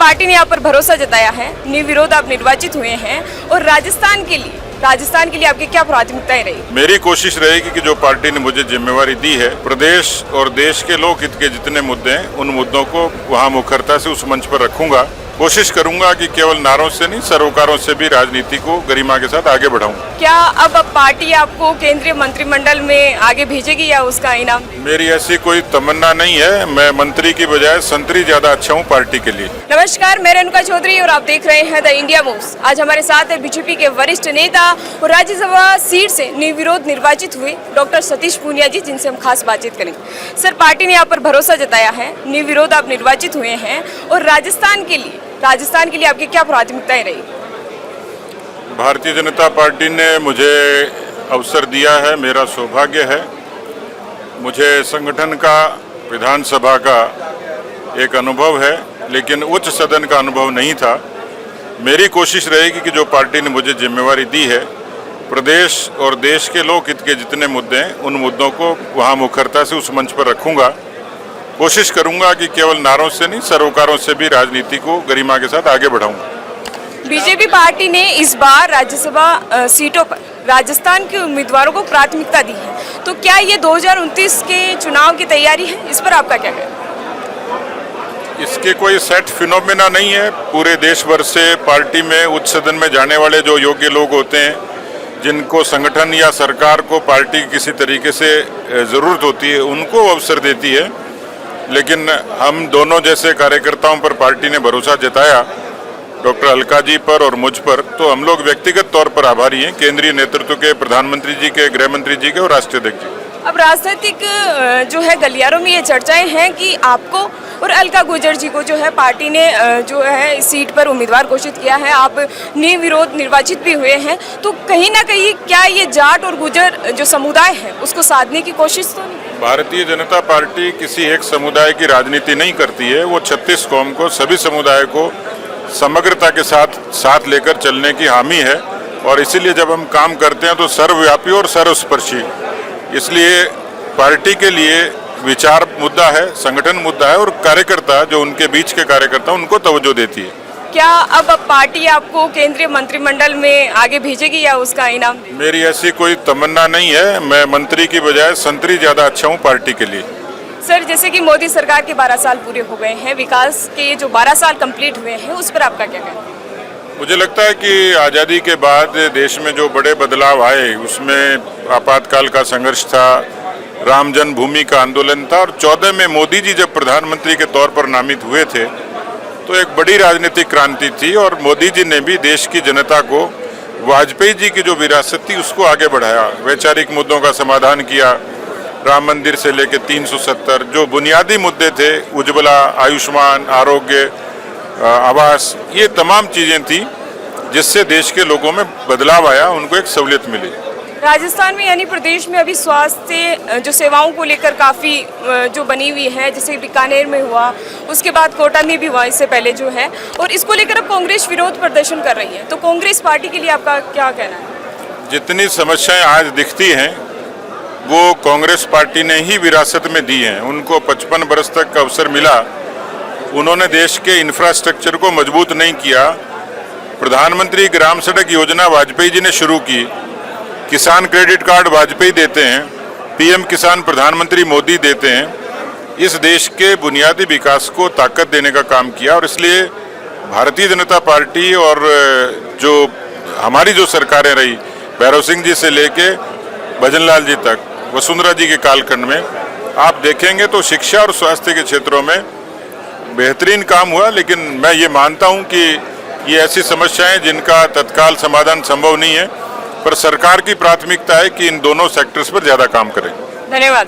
Party ने आप पर भरोसा जताया है, निर्विरोध आप निर्वाचित हुए हैं और राजस्थान के लिए आपकी क्या प्राथमिकताएं रही? मेरी कोशिश रहेगी कि जो पार्टी ने मुझे जिम्मेवारी दी है, प्रदेश और देश के लोक हित के जितने मुद्दे हैं उन मुद्दों को वहां मुखरता से उस मंच पर रखूंगा। कोशिश करूंगा कि केवल नारों से नहीं, सरोकारों से भी राजनीति को गरिमा के साथ आगे बढ़ाऊं। क्या अब पार्टी आपको केंद्रीय मंत्रिमंडल में आगे भेजेगी या उसका इनाम? मेरी ऐसी कोई तमन्ना नहीं है। मैं मंत्री की बजाय संतरी ज्यादा अच्छा हूं पार्टी के लिए। नमस्कार, मैं रेणुका चौधरी और आप देख रहे हैं द इंडिया मूव्स। आज हमारे साथ है बीजेपी के वरिष्ठ नेता और राज्यसभा सीट से निर्विरोध निर्वाचित हुए डॉक्टर सतीश पूनिया जी, जिनसे हम खास बातचीत करेंगे। सर, पार्टी ने आप पर भरोसा जताया है, निर्विरोध आप निर्वाचित हुए हैं और राजस्थान के लिए आपकी क्या प्राथमिकताएं रही? भारतीय जनता पार्टी ने मुझे अवसर दिया है, मेरा सौभाग्य है। मुझे संगठन का, विधानसभा का एक अनुभव है, लेकिन उच्च सदन का अनुभव नहीं था। मेरी कोशिश रहेगी कि जो पार्टी ने मुझे जिम्मेवारी दी है, प्रदेश और देश के लोक हित के जितने मुद्दे हैं उन मुद्दों को वहां मुखरता से उस मंच पर रखूंगा। कोशिश करूंगा कि केवल नारों से नहीं, सरोकारों से भी राजनीति को गरिमा के साथ आगे बढ़ाऊंगा। बीजेपी पार्टी ने इस बार राज्यसभा सीटों पर राजस्थान के उम्मीदवारों को प्राथमिकता दी है, तो क्या ये 2029 के चुनाव की तैयारी है? इस पर आपका क्या कहना है? इसके कोई सेट फिनोमेना नहीं है। पूरे देश भर से पार्टी में उच्च सदन में जाने वाले जो योग्य लोग होते हैं, जिनको संगठन या सरकार को पार्टी की किसी तरीके से ज़रूरत होती है, उनको अवसर देती है। लेकिन हम दोनों जैसे कार्यकर्ताओं पर पार्टी ने भरोसा जताया, डॉक्टर अलका जी पर और मुझ पर, तो हम लोग व्यक्तिगत तौर पर आभारी हैं केंद्रीय नेतृत्व के, प्रधानमंत्री जी के, गृह मंत्री जी के और राष्ट्रीय अध्यक्ष जी। अब राजनीतिक जो है गलियारों में ये चर्चाएं हैं कि आपको और अलका गुर्जर जी को जो है पार्टी ने जो है इस सीट पर उम्मीदवार घोषित किया है। आप निर्विरोध निर्वाचित भी हुए हैं, तो कहीं ना कहीं क्या ये जाट और गुर्जर जो समुदाय है उसको साधने की कोशिश तो नहीं? भारतीय जनता पार्टी किसी एक समुदाय की राजनीति नहीं करती है। वो 36 कौम को, सभी समुदाय को समग्रता के साथ लेकर चलने की हामी है, और इसीलिए जब हम काम करते हैं तो सर्वव्यापी और सर्वस्पर्शी। इसलिए पार्टी के लिए विचार मुद्दा है, संगठन मुद्दा है, और कार्यकर्ता जो उनके बीच के कार्यकर्ता उनको तवज्जो देती है। क्या अब पार्टी आपको केंद्रीय मंत्रिमंडल में आगे भेजेगी या उसका इनाम? मेरी ऐसी कोई तमन्ना नहीं है। मैं मंत्री की बजाय संतरी ज्यादा अच्छा हूँ पार्टी के लिए। सर, जैसे कि मोदी सरकार के 12 साल पूरे हो गए हैं, विकास के जो 12 साल कंप्लीट हुए हैं, उस पर आपका क्या कहना है? मुझे लगता है कि आज़ादी के बाद देश में जो बड़े बदलाव आए, उसमें आपातकाल का संघर्ष था, राम जन्मभूमि का आंदोलन था, और 14 में मोदी जी जब प्रधानमंत्री के तौर पर नामित हुए थे तो एक बड़ी राजनीतिक क्रांति थी, और मोदी जी ने भी देश की जनता को वाजपेयी जी की जो विरासत थी उसको आगे बढ़ाया। वैचारिक मुद्दों का समाधान किया, राम मंदिर से लेकर 370 जो बुनियादी मुद्दे थे, उज्ज्वला, आयुष्मान, आरोग्य, आवास, ये तमाम चीज़ें थी जिससे देश के लोगों में बदलाव आया, उनको एक सहूलियत मिली। राजस्थान में यानी प्रदेश में अभी स्वास्थ्य जो सेवाओं को लेकर काफ़ी जो बनी हुई है, जैसे बीकानेर में हुआ, उसके बाद कोटा में भी हुआ इससे पहले जो है, और इसको लेकर अब कांग्रेस विरोध प्रदर्शन कर रही है, तो कांग्रेस पार्टी के लिए आपका क्या कहना है? जितनी समस्याएं आज दिखती हैं वो कांग्रेस पार्टी ने ही विरासत में दी हैं। उनको 55 बरस तक का अवसर मिला, उन्होंने देश के इंफ्रास्ट्रक्चर को मजबूत नहीं किया। प्रधानमंत्री ग्राम सड़क योजना वाजपेयी जी ने शुरू की, किसान क्रेडिट कार्ड वाजपेयी देते हैं, पीएम किसान प्रधानमंत्री मोदी देते हैं। इस देश के बुनियादी विकास को ताकत देने का काम किया, और इसलिए भारतीय जनता पार्टी और जो हमारी जो सरकारें रही, भैरव सिंह जी से लेके भजनलाल जी तक, वसुंधरा जी के कालखंड में आप देखेंगे तो शिक्षा और स्वास्थ्य के क्षेत्रों में बेहतरीन काम हुआ। लेकिन मैं ये मानता हूँ कि ये ऐसी समस्याएं जिनका तत्काल समाधान संभव नहीं है, पर सरकार की प्राथमिकता है कि इन दोनों सेक्टर्स पर ज़्यादा काम करें। धन्यवाद।